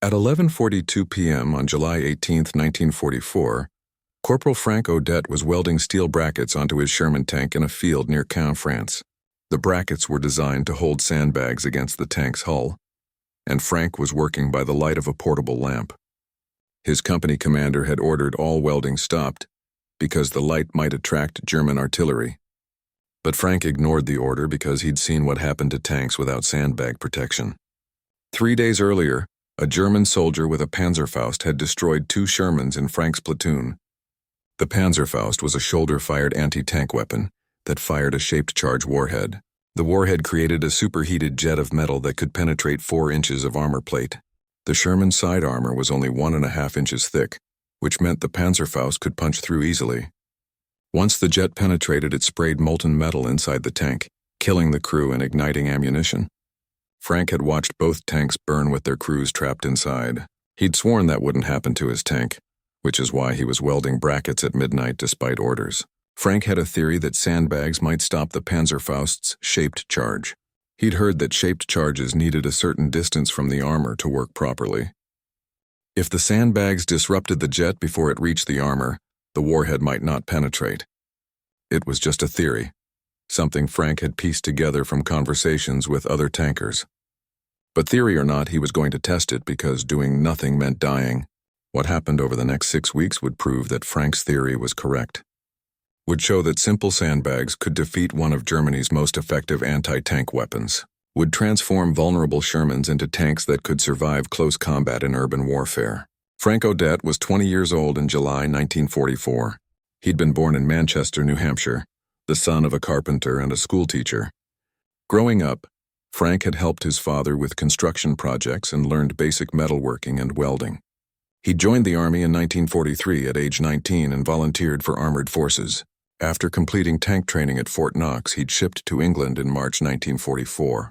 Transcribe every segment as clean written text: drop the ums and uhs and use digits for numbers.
At 11:42 p.m. on July 18, 1944, Corporal Frank Odette was welding steel brackets onto his Sherman tank in a field near Caen, France. The brackets were designed to hold sandbags against the tank's hull, and Frank was working by the light of a portable lamp. His company commander had ordered all welding stopped because the light might attract German artillery. But Frank ignored the order because he'd seen what happened to tanks without sandbag protection. 3 days earlier, a German soldier with a Panzerfaust had destroyed 2 Shermans in Frank's platoon. The Panzerfaust was a shoulder-fired anti-tank weapon that fired a shaped charge warhead. The warhead created a superheated jet of metal that could penetrate 4 inches of armor plate. The Sherman side armor was only 1.5 inches thick, which meant the Panzerfaust could punch through easily. Once the jet penetrated, it sprayed molten metal inside the tank, killing the crew and igniting ammunition. Frank had watched both tanks burn with their crews trapped inside. He'd sworn that wouldn't happen to his tank, which is why he was welding brackets at midnight despite orders. Frank had a theory that sandbags might stop the Panzerfaust's shaped charge. He'd heard that shaped charges needed a certain distance from the armor to work properly. If the sandbags disrupted the jet before it reached the armor, the warhead might not penetrate. It was just a theory, something Frank had pieced together from conversations with other tankers. But theory or not, he was going to test it because doing nothing meant dying. What happened over the next 6 weeks would prove that Frank's theory was correct. Would show that simple sandbags could defeat one of Germany's most effective anti-tank weapons. Would transform vulnerable Shermans into tanks that could survive close combat in urban warfare. Frank Odette was 20 years old in July 1944. He'd been born in Manchester, New Hampshire, the son of a carpenter and a schoolteacher. Growing up, Frank had helped his father with construction projects and learned basic metalworking and welding. He joined the Army in 1943 at age 19 and volunteered for armored forces. After completing tank training at Fort Knox, he'd shipped to England in March 1944.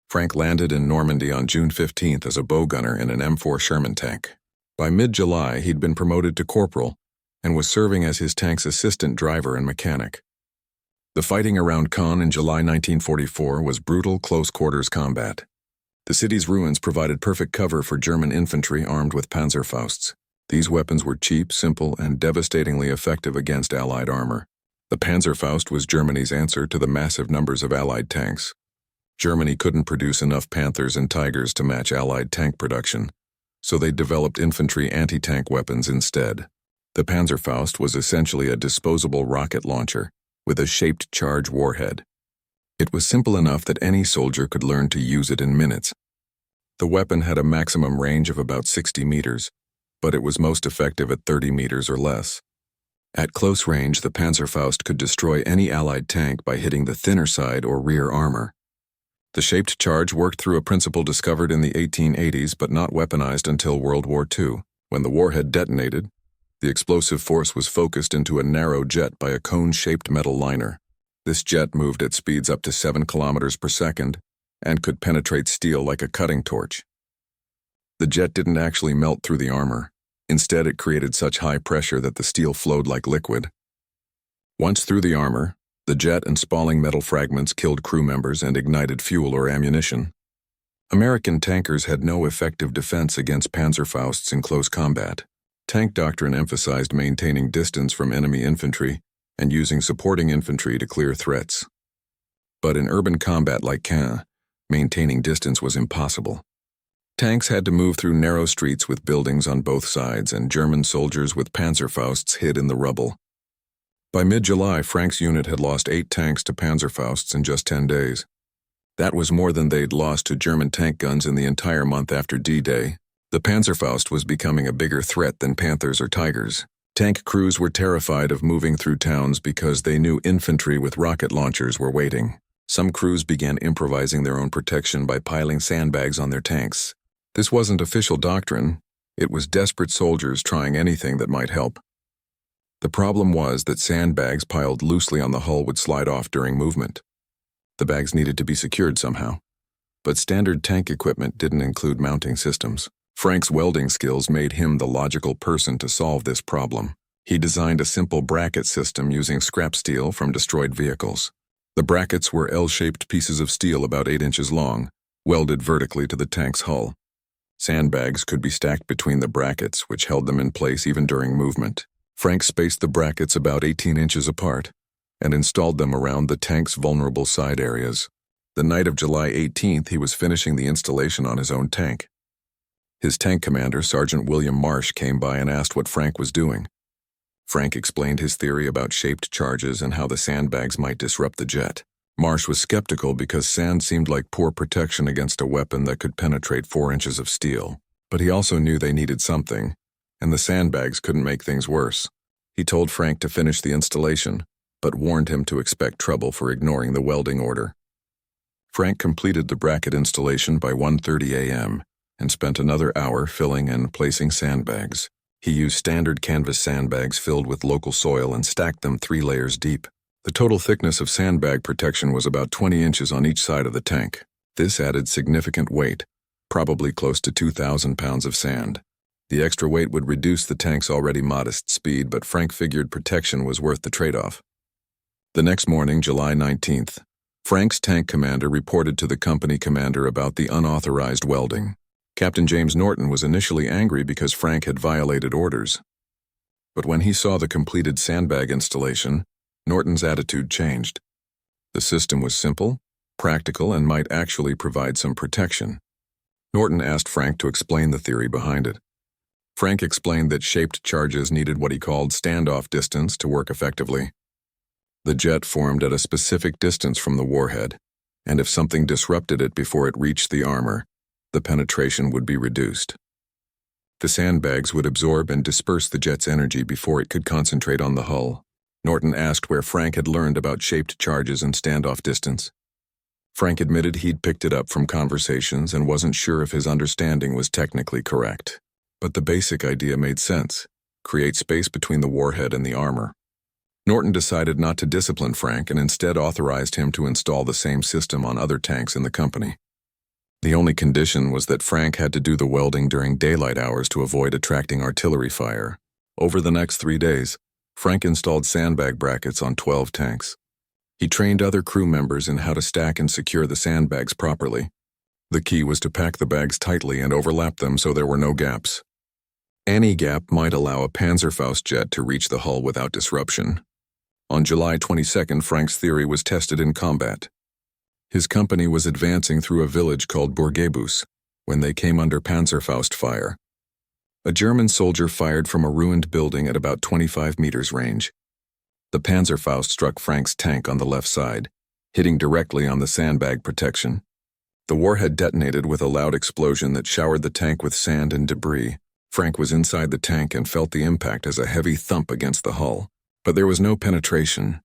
Frank landed in Normandy on June 15th as a bow gunner in an M4 Sherman tank. By mid-July, he'd been promoted to corporal and was serving as his tank's assistant driver and mechanic. The fighting around Caen in July 1944 was brutal close-quarters combat. The city's ruins provided perfect cover for German infantry armed with Panzerfausts. These weapons were cheap, simple, and devastatingly effective against Allied armor. The Panzerfaust was Germany's answer to the massive numbers of Allied tanks. Germany couldn't produce enough Panthers and Tigers to match Allied tank production, so they developed infantry anti-tank weapons instead. The Panzerfaust was essentially a disposable rocket launcher with a shaped charge warhead. It was simple enough that any soldier could learn to use it in minutes. The weapon had a maximum range of about 60 meters, but it was most effective at 30 meters or less. At close range, the Panzerfaust could destroy any Allied tank by hitting the thinner side or rear armor. The shaped charge worked through a principle discovered in the 1880s but not weaponized until World War II. When the warhead detonated, the explosive force was focused into a narrow jet by a cone-shaped metal liner. This jet moved at speeds up to 7 kilometers per second and could penetrate steel like a cutting torch. The jet didn't actually melt through the armor. Instead, it created such high pressure that the steel flowed like liquid. Once through the armor, the jet and spalling metal fragments killed crew members and ignited fuel or ammunition. American tankers had no effective defense against Panzerfausts in close combat. Tank doctrine emphasized maintaining distance from enemy infantry and using supporting infantry to clear threats. But in urban combat like Caen, maintaining distance was impossible. Tanks had to move through narrow streets with buildings on both sides, and German soldiers with Panzerfausts hid in the rubble. By mid-July, Frank's unit had lost 8 tanks to Panzerfausts in just 10 days. That was more than they'd lost to German tank guns in the entire month after D-Day. The Panzerfaust was becoming a bigger threat than Panthers or Tigers. Tank crews were terrified of moving through towns because they knew infantry with rocket launchers were waiting. Some crews began improvising their own protection by piling sandbags on their tanks. This wasn't official doctrine. It was desperate soldiers trying anything that might help. The problem was that sandbags piled loosely on the hull would slide off during movement. The bags needed to be secured somehow. But standard tank equipment didn't include mounting systems. Frank's welding skills made him the logical person to solve this problem. He designed a simple bracket system using scrap steel from destroyed vehicles. The brackets were L-shaped pieces of steel about 8 inches long, welded vertically to the tank's hull. Sandbags could be stacked between the brackets, which held them in place even during movement. Frank spaced the brackets about 18 inches apart and installed them around the tank's vulnerable side areas. The night of July 18th, he was finishing the installation on his own tank. His tank commander, Sergeant William Marsh, came by and asked what Frank was doing. Frank explained his theory about shaped charges and how the sandbags might disrupt the jet. Marsh was skeptical because sand seemed like poor protection against a weapon that could penetrate 4 inches of steel. But he also knew they needed something, and the sandbags couldn't make things worse. He told Frank to finish the installation, but warned him to expect trouble for ignoring the welding order. Frank completed the bracket installation by 1:30 a.m. and spent another hour filling and placing sandbags. He used standard canvas sandbags filled with local soil and stacked them 3 layers deep. The total thickness of sandbag protection was about 20 inches on each side of the tank. This added significant weight, probably close to 2,000 pounds of sand. The extra weight would reduce the tank's already modest speed, but Frank figured protection was worth the trade-off. The next morning, July 19th, Frank's tank commander reported to the company commander about the unauthorized welding. Captain James Norton was initially angry because Frank had violated orders. But when he saw the completed sandbag installation, Norton's attitude changed. The system was simple, practical, and might actually provide some protection. Norton asked Frank to explain the theory behind it. Frank explained that shaped charges needed what he called standoff distance to work effectively. The jet formed at a specific distance from the warhead, and if something disrupted it before it reached the armor, the penetration would be reduced. The sandbags would absorb and disperse the jet's energy before it could concentrate on the hull. Norton asked where Frank had learned about shaped charges and standoff distance. Frank admitted he'd picked it up from conversations and wasn't sure if his understanding was technically correct. But the basic idea made sense: create space between the warhead and the armor. Norton decided not to discipline Frank and instead authorized him to install the same system on other tanks in the company. The only condition was that Frank had to do the welding during daylight hours to avoid attracting artillery fire. Over the next 3 days, Frank installed sandbag brackets on 12 tanks. He trained other crew members in how to stack and secure the sandbags properly. The key was to pack the bags tightly and overlap them so there were no gaps. Any gap might allow a Panzerfaust jet to reach the hull without disruption. On July 22nd, Frank's theory was tested in combat. His company was advancing through a village called Bourgebus when they came under Panzerfaust fire. A German soldier fired from a ruined building at about 25 meters range. The Panzerfaust struck Frank's tank on the left side, hitting directly on the sandbag protection. The warhead detonated with a loud explosion that showered the tank with sand and debris. Frank was inside the tank and felt the impact as a heavy thump against the hull. But there was no penetration,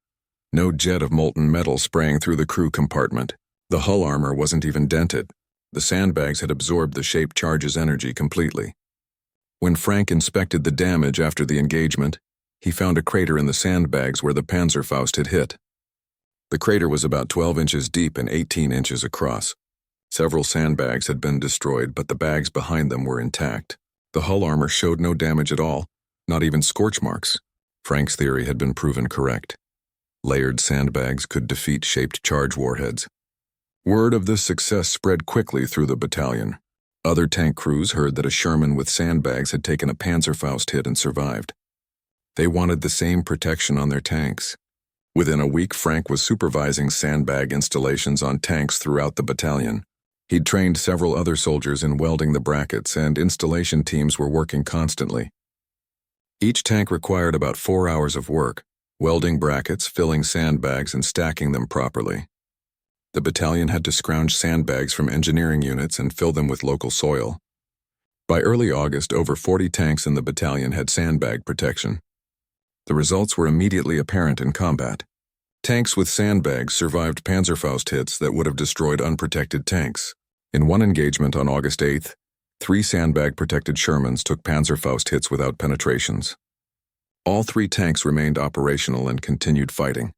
no jet of molten metal spraying through the crew compartment. The hull armor wasn't even dented. The sandbags had absorbed the shaped charge's energy completely. When Frank inspected the damage after the engagement, he found a crater in the sandbags where the Panzerfaust had hit. The crater was about 12 inches deep and 18 inches across. Several sandbags had been destroyed, but the bags behind them were intact. The hull armor showed no damage at all, not even scorch marks. Frank's theory had been proven correct. Layered sandbags could defeat shaped charge warheads. Word of this success spread quickly through the battalion. Other tank crews heard that a Sherman with sandbags had taken a Panzerfaust hit and survived. They wanted the same protection on their tanks. Within a week, Frank was supervising sandbag installations on tanks throughout the battalion. He'd trained several other soldiers in welding the brackets, and installation teams were working constantly. Each tank required about 4 hours of work, welding brackets, filling sandbags, and stacking them properly. The battalion had to scrounge sandbags from engineering units and fill them with local soil. By early August, over 40 tanks in the battalion had sandbag protection. The results were immediately apparent in combat. Tanks with sandbags survived Panzerfaust hits that would have destroyed unprotected tanks. In one engagement on August 8th, 3 sandbag-protected Shermans took Panzerfaust hits without penetrations. All 3 tanks remained operational and continued fighting.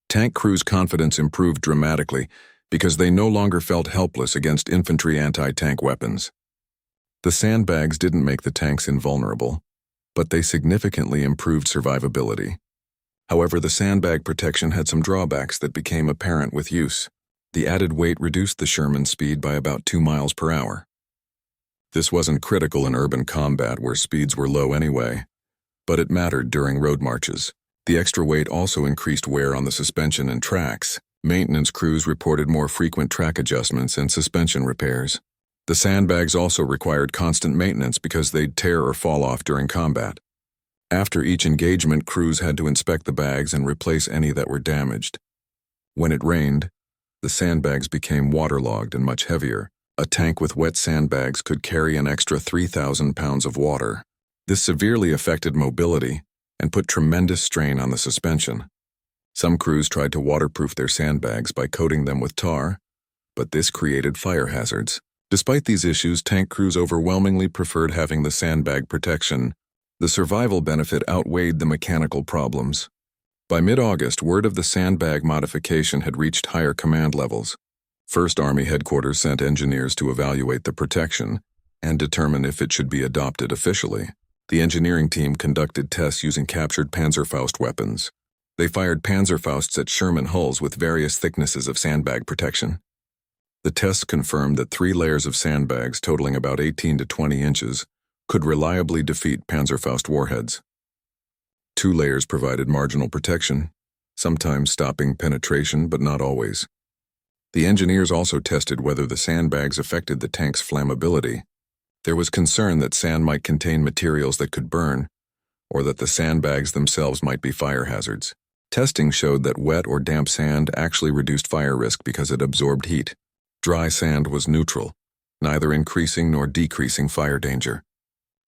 Tank crews' confidence improved dramatically because they no longer felt helpless against infantry anti-tank weapons. The sandbags didn't make the tanks invulnerable, but they significantly improved survivability. However, the sandbag protection had some drawbacks that became apparent with use. The added weight reduced the Sherman speed by about 2 miles per hour. This wasn't critical in urban combat where speeds were low anyway, but it mattered during road marches. The extra weight also increased wear on the suspension and tracks. Maintenance crews reported more frequent track adjustments and suspension repairs. The sandbags also required constant maintenance because they'd tear or fall off during combat. After each engagement, crews had to inspect the bags and replace any that were damaged. When it rained, the sandbags became waterlogged and much heavier. A tank with wet sandbags could carry an extra 3,000 pounds of water. This severely affected mobility and put tremendous strain on the suspension. Some crews tried to waterproof their sandbags by coating them with tar, but this created fire hazards. Despite these issues, tank crews overwhelmingly preferred having the sandbag protection. The survival benefit outweighed the mechanical problems. By mid-August, word of the sandbag modification had reached higher command levels. 1st Army Headquarters sent engineers to evaluate the protection and determine if it should be adopted officially. The engineering team conducted tests using captured Panzerfaust weapons. They fired Panzerfausts at Sherman hulls with various thicknesses of sandbag protection. The tests confirmed that 3 layers of sandbags totaling about 18 to 20 inches could reliably defeat Panzerfaust warheads. 2 layers provided marginal protection, sometimes stopping penetration but not always. The engineers also tested whether the sandbags affected the tank's flammability. There was concern that sand might contain materials that could burn, or that the sandbags themselves might be fire hazards. Testing showed that wet or damp sand actually reduced fire risk because it absorbed heat. Dry sand was neutral, neither increasing nor decreasing fire danger.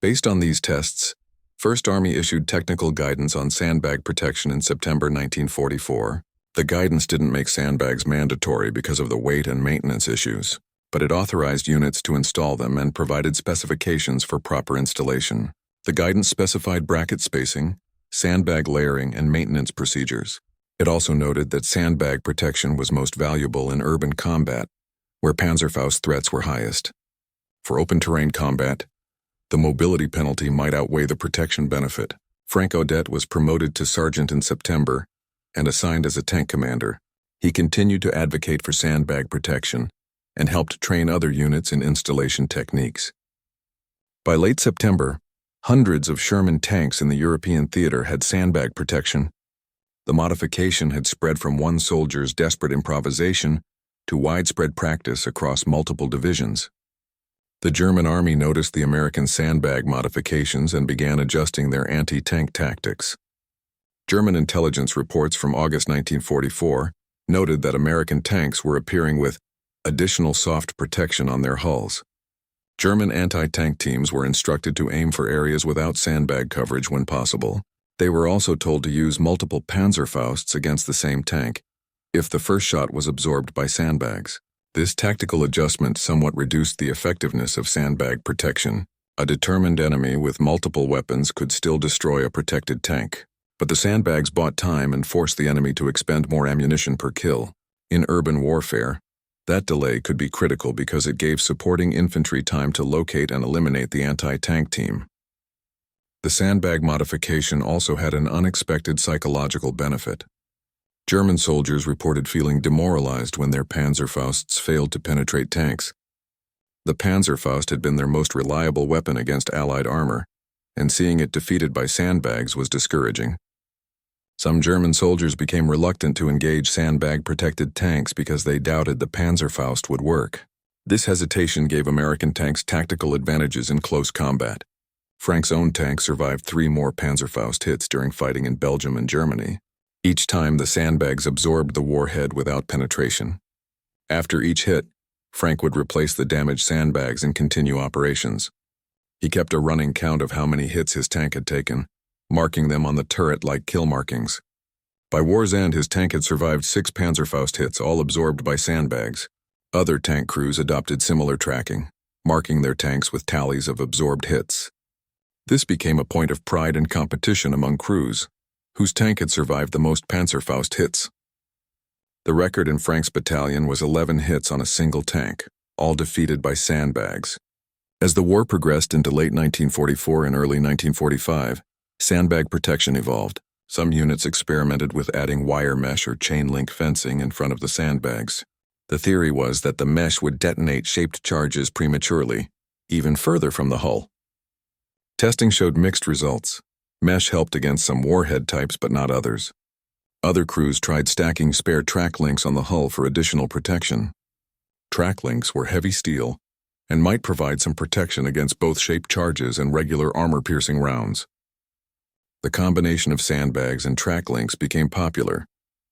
Based on these tests, 1st Army issued technical guidance on sandbag protection in September 1944. The guidance didn't make sandbags mandatory because of the weight and maintenance issues, but it authorized units to install them and provided specifications for proper installation. The guidance specified bracket spacing, sandbag layering, and maintenance procedures. It also noted that sandbag protection was most valuable in urban combat, where Panzerfaust threats were highest. For open-terrain combat, the mobility penalty might outweigh the protection benefit. Frank Odette was promoted to sergeant in September and assigned as a tank commander. He continued to advocate for sandbag protection and helped train other units in installation techniques. By late September, hundreds of Sherman tanks in the European theater had sandbag protection. The modification had spread from one soldier's desperate improvisation to widespread practice across multiple divisions. The German army noticed the American sandbag modifications and began adjusting their anti-tank tactics. German intelligence reports from August 1944 noted that American tanks were appearing with additional soft protection on their hulls. German anti-tank teams were instructed to aim for areas without sandbag coverage when possible. They were also told to use multiple Panzerfausts against the same tank if the first shot was absorbed by sandbags. This tactical adjustment somewhat reduced the effectiveness of sandbag protection. A determined enemy with multiple weapons could still destroy a protected tank. But the sandbags bought time and forced the enemy to expend more ammunition per kill. In urban warfare, that delay could be critical because it gave supporting infantry time to locate and eliminate the anti-tank team. The sandbag modification also had an unexpected psychological benefit. German soldiers reported feeling demoralized when their Panzerfausts failed to penetrate tanks. The Panzerfaust had been their most reliable weapon against Allied armor, and seeing it defeated by sandbags was discouraging. Some German soldiers became reluctant to engage sandbag-protected tanks because they doubted the Panzerfaust would work. This hesitation gave American tanks tactical advantages in close combat. Frank's own tank survived 3 more Panzerfaust hits during fighting in Belgium and Germany. Each time the sandbags absorbed the warhead without penetration. After each hit, Frank would replace the damaged sandbags and continue operations. He kept a running count of how many hits his tank had taken, marking them on the turret like kill markings. By war's end, his tank had survived 6 Panzerfaust hits, all absorbed by sandbags. Other tank crews adopted similar tracking, marking their tanks with tallies of absorbed hits. This became a point of pride and competition among crews, whose tank had survived the most Panzerfaust hits. The record in Frank's battalion was 11 hits on a single tank, all defeated by sandbags. As the war progressed into late 1944 and early 1945, sandbag protection evolved. Some units experimented with adding wire mesh or chain link fencing in front of the sandbags. The theory was that the mesh would detonate shaped charges prematurely, even further from the hull. Testing showed mixed results. Mesh helped against some warhead types but not others. Other crews tried stacking spare track links on the hull for additional protection. Track links were heavy steel and might provide some protection against both shaped charges and regular armor-piercing rounds. The combination of sandbags and track links became popular,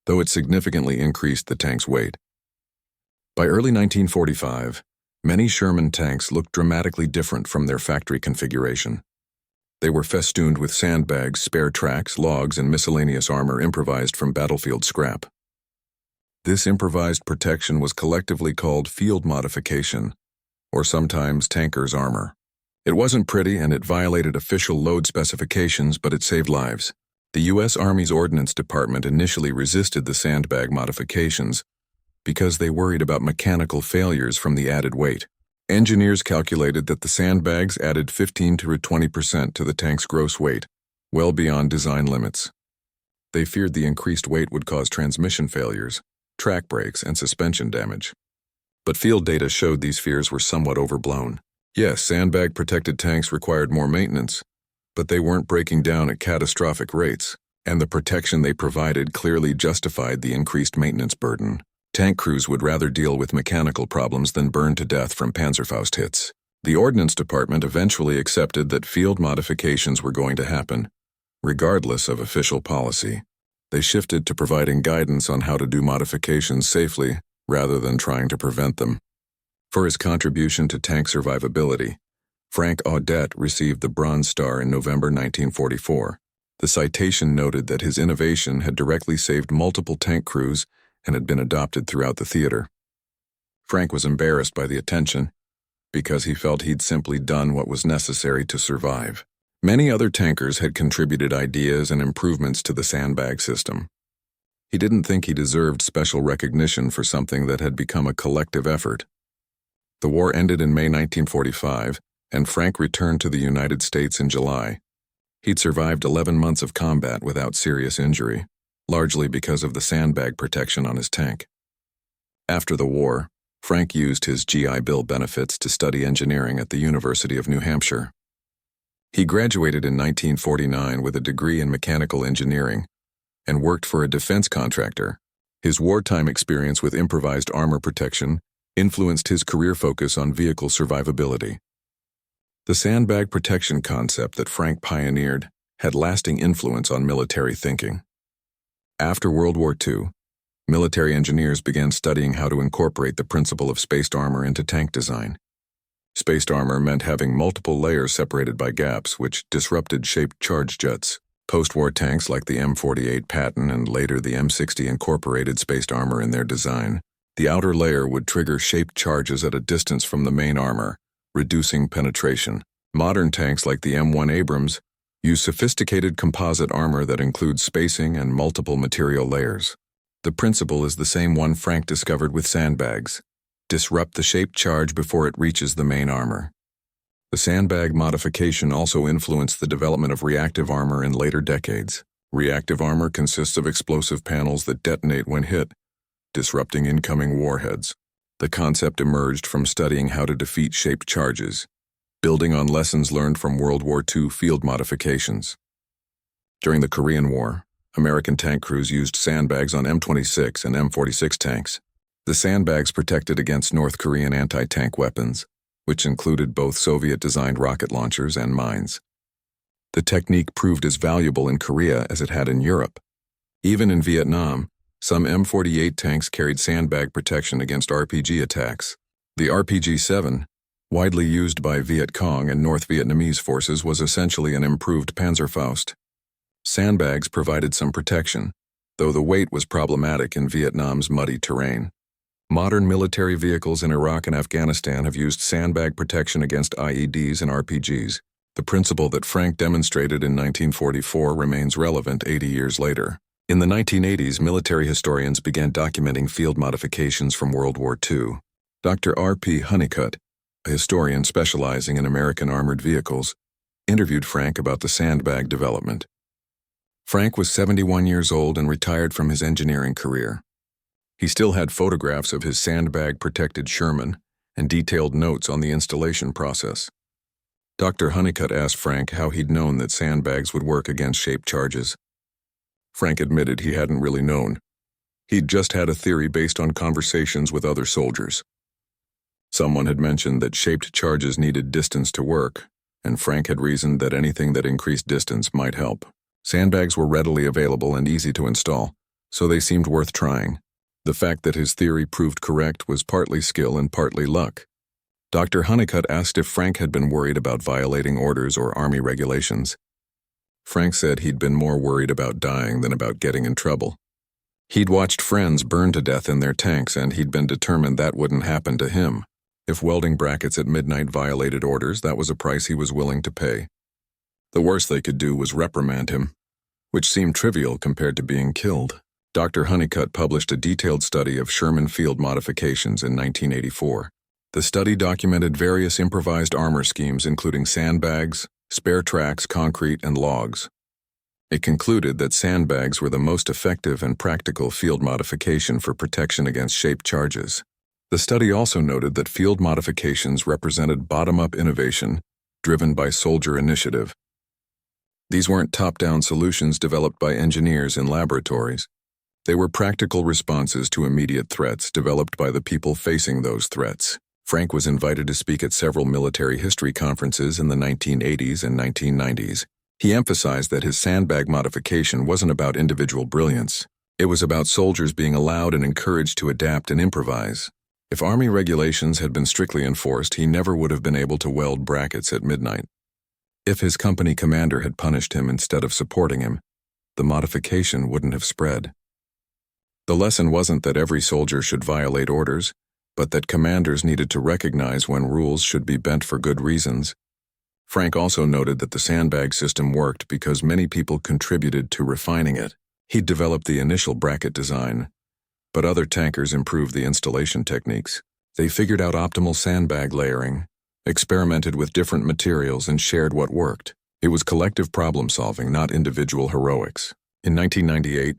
though it significantly increased the tank's weight. By early 1945, many Sherman tanks looked dramatically different from their factory configuration. They were festooned with sandbags, spare tracks, logs, and miscellaneous armor improvised from battlefield scrap. This improvised protection was collectively called field modification, or sometimes tanker's armor. It wasn't pretty and it violated official load specifications, but it saved lives. The U.S. Army's Ordnance Department initially resisted the sandbag modifications because they worried about mechanical failures from the added weight. Engineers calculated that the sandbags added 15 to 20% to the tank's gross weight, well beyond design limits. They feared the increased weight would cause transmission failures, track breaks, and suspension damage. But field data showed these fears were somewhat overblown. Yes, sandbag-protected tanks required more maintenance, but they weren't breaking down at catastrophic rates, and the protection they provided clearly justified the increased maintenance burden. Tank crews would rather deal with mechanical problems than burn to death from Panzerfaust hits. The Ordnance Department eventually accepted that field modifications were going to happen, regardless of official policy. They shifted to providing guidance on how to do modifications safely rather than trying to prevent them. For his contribution to tank survivability, Frank Audette received the Bronze Star in November 1944. The citation noted that his innovation had directly saved multiple tank crews and had been adopted throughout the theater. Frank was embarrassed by the attention because he felt he'd simply done what was necessary to survive. Many other tankers had contributed ideas and improvements to the sandbag system. He didn't think he deserved special recognition for something that had become a collective effort. The war ended in May 1945, and Frank returned to the United States in July. He'd survived 11 months of combat without serious injury, largely because of the sandbag protection on his tank. After the war, Frank used his GI Bill benefits to study engineering at the University of New Hampshire. He graduated in 1949 with a degree in mechanical engineering and worked for a defense contractor. His wartime experience with improvised armor protection influenced his career focus on vehicle survivability. The sandbag protection concept that Frank pioneered had lasting influence on military thinking. After World War II, military engineers began studying how to incorporate the principle of spaced armor into tank design. Spaced armor meant having multiple layers separated by gaps, which disrupted shaped charge jets. Post-war tanks like the M48 Patton and later the M60 incorporated spaced armor in their design. The outer layer would trigger shaped charges at a distance from the main armor, reducing penetration. Modern tanks like the M1 Abrams use sophisticated composite armor that includes spacing and multiple material layers. The principle is the same one Frank discovered with sandbags. Disrupt the shaped charge before it reaches the main armor. The sandbag modification also influenced the development of reactive armor in later decades. Reactive armor consists of explosive panels that detonate when hit, disrupting incoming warheads. The concept emerged from studying how to defeat shaped charges, building on lessons learned from World War II field modifications. During the Korean War, American tank crews used sandbags on M26 and M46 tanks. The sandbags protected against North Korean anti-tank weapons, which included both Soviet-designed rocket launchers and mines. The technique proved as valuable in Korea as it had in Europe. Even in Vietnam, some M48 tanks carried sandbag protection against RPG attacks. The RPG-7, widely used by Viet Cong and North Vietnamese forces, was essentially an improved Panzerfaust. Sandbags provided some protection, though the weight was problematic in Vietnam's muddy terrain. Modern military vehicles in Iraq and Afghanistan have used sandbag protection against IEDs and RPGs. The principle that Frank demonstrated in 1944 remains relevant 80 years later. In the 1980s, military historians began documenting field modifications from World War II. Dr. R.P. Honeycutt, a historian specializing in American armored vehicles, interviewed Frank about the sandbag development. Frank was 71 years old and retired from his engineering career. He still had photographs of his sandbag-protected Sherman and detailed notes on the installation process. Dr. Honeycutt asked Frank how he'd known that sandbags would work against shaped charges. Frank admitted he hadn't really known. He'd just had a theory based on conversations with other soldiers. Someone had mentioned that shaped charges needed distance to work, and Frank had reasoned that anything that increased distance might help. Sandbags were readily available and easy to install, so they seemed worth trying. The fact that his theory proved correct was partly skill and partly luck. Dr. Honeycutt asked if Frank had been worried about violating orders or Army regulations. Frank said he'd been more worried about dying than about getting in trouble. He'd watched friends burn to death in their tanks, and he'd been determined that wouldn't happen to him. If welding brackets at midnight violated orders, that was a price he was willing to pay. The worst they could do was reprimand him, which seemed trivial compared to being killed. Dr. Honeycutt published a detailed study of Sherman field modifications in 1984. The study documented various improvised armor schemes including sandbags, spare tracks, concrete, and logs. It concluded that sandbags were the most effective and practical field modification for protection against shaped charges. The study also noted that field modifications represented bottom-up innovation driven by soldier initiative. These weren't top-down solutions developed by engineers in laboratories. They were practical responses to immediate threats developed by the people facing those threats. Frank was invited to speak at several military history conferences in the 1980s and 1990s. He emphasized that his sandbag modification wasn't about individual brilliance. It was about soldiers being allowed and encouraged to adapt and improvise. If Army regulations had been strictly enforced, he never would have been able to weld brackets at midnight. If his company commander had punished him instead of supporting him, the modification wouldn't have spread. The lesson wasn't that every soldier should violate orders, but that commanders needed to recognize when rules should be bent for good reasons. Frank also noted that the sandbag system worked because many people contributed to refining it. He'd developed the initial bracket design, but other tankers improved the installation techniques. They figured out optimal sandbag layering, experimented with different materials, and shared what worked. It was collective problem-solving, not individual heroics. In 1998,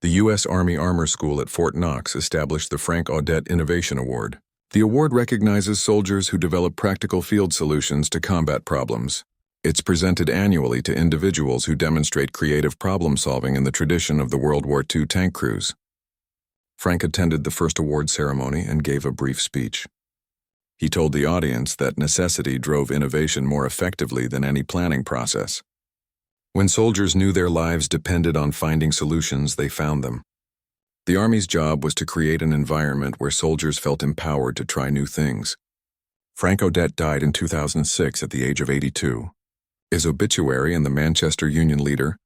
the U.S. Army Armor School at Fort Knox established the Frank Audette Innovation Award. The award recognizes soldiers who develop practical field solutions to combat problems. It's presented annually to individuals who demonstrate creative problem-solving in the tradition of the World War II tank crews. Frank attended the first award ceremony and gave a brief speech. He told the audience that necessity drove innovation more effectively than any planning process. When soldiers knew their lives depended on finding solutions, they found them. The Army's job was to create an environment where soldiers felt empowered to try new things. Frank Audette died in 2006 at the age of 82. His obituary in the Manchester Union Leader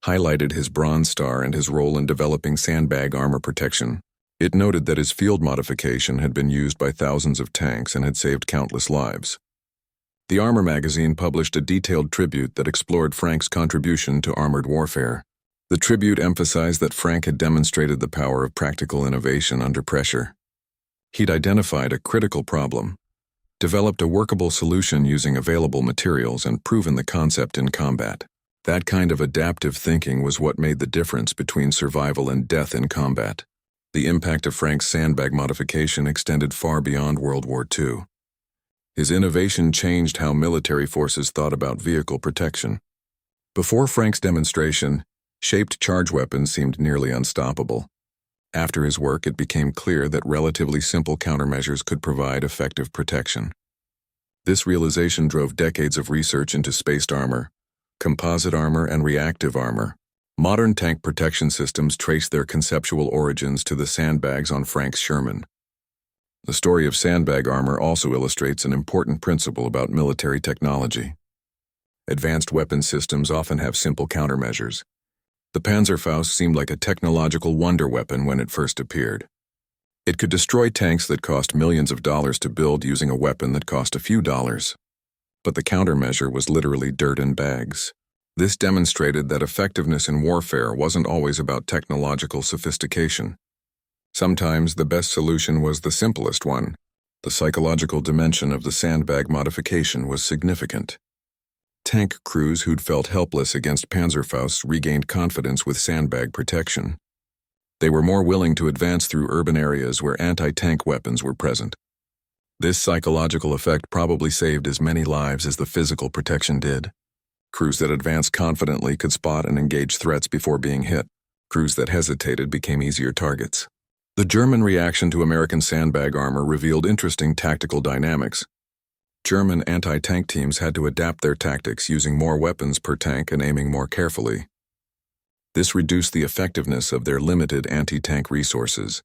highlighted his Bronze Star and his role in developing sandbag armor protection. It noted that his field modification had been used by thousands of tanks and had saved countless lives. The Armor magazine published a detailed tribute that explored Frank's contribution to armored warfare. The tribute emphasized that Frank had demonstrated the power of practical innovation under pressure. He'd identified a critical problem, developed a workable solution using available materials, and proven the concept in combat. That kind of adaptive thinking was what made the difference between survival and death in combat. The impact of Frank's sandbag modification extended far beyond World War II. His innovation changed how military forces thought about vehicle protection. Before Frank's demonstration, shaped charge weapons seemed nearly unstoppable. After his work, it became clear that relatively simple countermeasures could provide effective protection. This realization drove decades of research into spaced armor, composite armor, and reactive armor. Modern tank protection systems trace their conceptual origins to the sandbags on Frank's Sherman. The story of sandbag armor also illustrates an important principle about military technology. Advanced weapon systems often have simple countermeasures. The Panzerfaust seemed like a technological wonder weapon when it first appeared. It could destroy tanks that cost millions of dollars to build using a weapon that cost a few dollars. But the countermeasure was literally dirt and bags. This demonstrated that effectiveness in warfare wasn't always about technological sophistication. Sometimes the best solution was the simplest one. The psychological dimension of the sandbag modification was significant. Tank crews who'd felt helpless against Panzerfausts regained confidence with sandbag protection. They were more willing to advance through urban areas where anti-tank weapons were present. This psychological effect probably saved as many lives as the physical protection did. Crews that advanced confidently could spot and engage threats before being hit. Crews that hesitated became easier targets. The German reaction to American sandbag armor revealed interesting tactical dynamics. German anti-tank teams had to adapt their tactics, using more weapons per tank and aiming more carefully. This reduced the effectiveness of their limited anti-tank resources.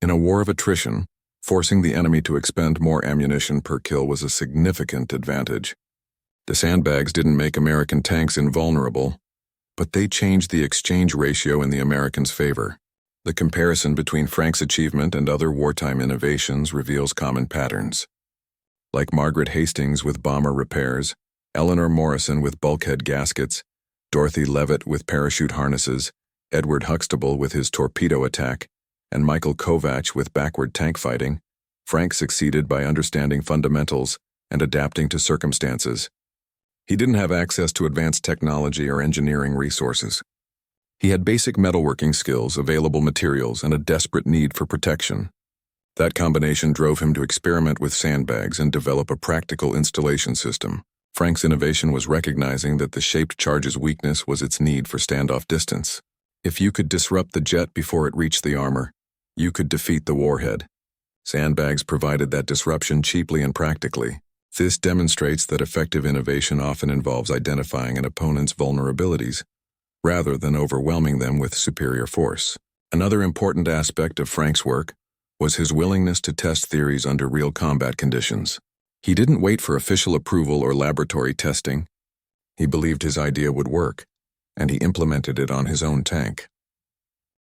In a war of attrition, forcing the enemy to expend more ammunition per kill was a significant advantage. The sandbags didn't make American tanks invulnerable, but they changed the exchange ratio in the Americans' favor. The comparison between Frank's achievement and other wartime innovations reveals common patterns. Like Margaret Hastings with bomber repairs, Eleanor Morrison with bulkhead gaskets, Dorothy Levitt with parachute harnesses, Edward Huxtable with his torpedo attack, and Michael Kovac with backward tank fighting, Frank succeeded by understanding fundamentals and adapting to circumstances. He didn't have access to advanced technology or engineering resources. He had basic metalworking skills, available materials, and a desperate need for protection. That combination drove him to experiment with sandbags and develop a practical installation system. Frank's innovation was recognizing that the shaped charge's weakness was its need for standoff distance. If you could disrupt the jet before it reached the armor, you could defeat the warhead. Sandbags provided that disruption cheaply and practically. This demonstrates that effective innovation often involves identifying an opponent's vulnerabilities, rather than overwhelming them with superior force. Another important aspect of Frank's work was his willingness to test theories under real combat conditions. He didn't wait for official approval or laboratory testing. He believed his idea would work, and he implemented it on his own tank.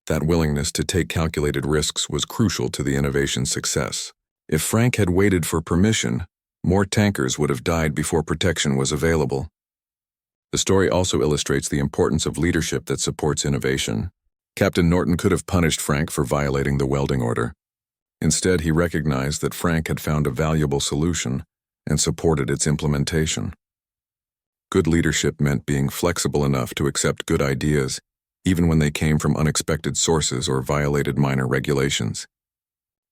That willingness to take calculated risks was crucial to the innovation's success. If Frank had waited for permission, more tankers would have died before protection was available. The story also illustrates the importance of leadership that supports innovation. Captain Norton could have punished Frank for violating the welding order. Instead, he recognized that Frank had found a valuable solution and supported its implementation. Good leadership meant being flexible enough to accept good ideas, even when they came from unexpected sources or violated minor regulations.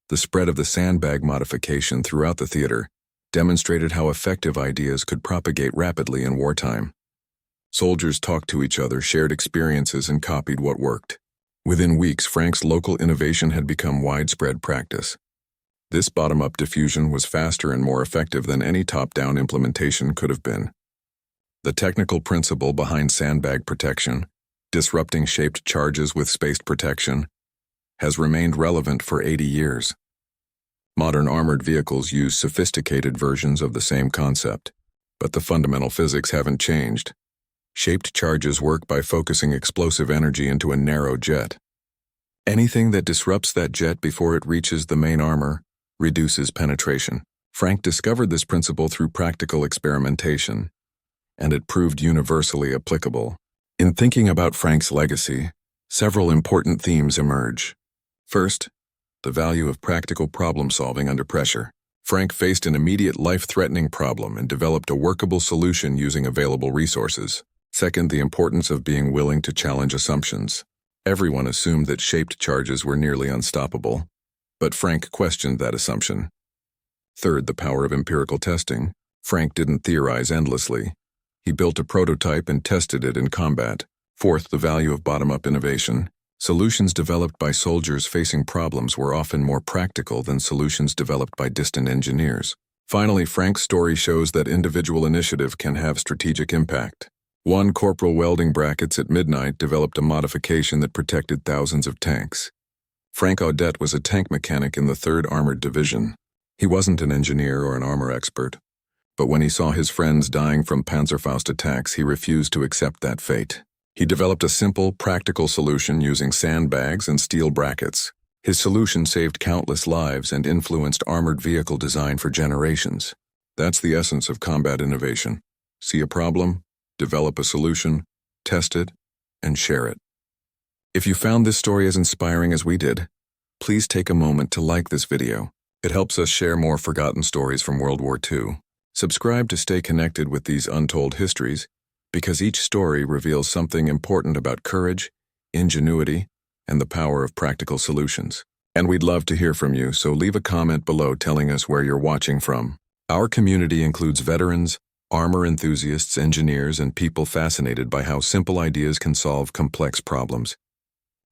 The spread of the sandbag modification throughout the theater demonstrated how effective ideas could propagate rapidly in wartime. Soldiers talked to each other, shared experiences, and copied what worked. Within weeks, Frank's local innovation had become widespread practice. This bottom-up diffusion was faster and more effective than any top-down implementation could have been. The technical principle behind sandbag protection, disrupting shaped charges with spaced protection, has remained relevant for 80 years. Modern armored vehicles use sophisticated versions of the same concept, but the fundamental physics haven't changed. Shaped charges work by focusing explosive energy into a narrow jet. Anything that disrupts that jet before it reaches the main armor reduces penetration. Frank discovered this principle through practical experimentation, and it proved universally applicable. In thinking about Frank's legacy, several important themes emerge. First, the value of practical problem-solving under pressure. Frank faced an immediate life-threatening problem and developed a workable solution using available resources. Second, the importance of being willing to challenge assumptions. Everyone assumed that shaped charges were nearly unstoppable, but Frank questioned that assumption. Third, the power of empirical testing. Frank didn't theorize endlessly. He built a prototype and tested it in combat. Fourth, the value of bottom-up innovation. Solutions developed by soldiers facing problems were often more practical than solutions developed by distant engineers. Finally, Frank's story shows that individual initiative can have strategic impact. One corporal welding brackets at midnight developed a modification that protected thousands of tanks. Frank Audette was a tank mechanic in the 3rd Armored Division. He wasn't an engineer or an armor expert, but when he saw his friends dying from Panzerfaust attacks, he refused to accept that fate. He developed a simple, practical solution using sandbags and steel brackets. His solution saved countless lives and influenced armored vehicle design for generations. That's the essence of combat innovation. See a problem, develop a solution, test it, and share it. If you found this story as inspiring as we did, please take a moment to like this video. It helps us share more forgotten stories from World War II. Subscribe to stay connected with these untold histories, because each story reveals something important about courage, ingenuity, and the power of practical solutions. And we'd love to hear from you, so leave a comment below telling us where you're watching from. Our community includes veterans, armor enthusiasts, engineers, and people fascinated by how simple ideas can solve complex problems.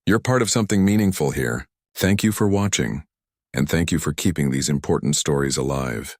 You're part of something meaningful here. Thank you for watching, and thank you for keeping these important stories alive.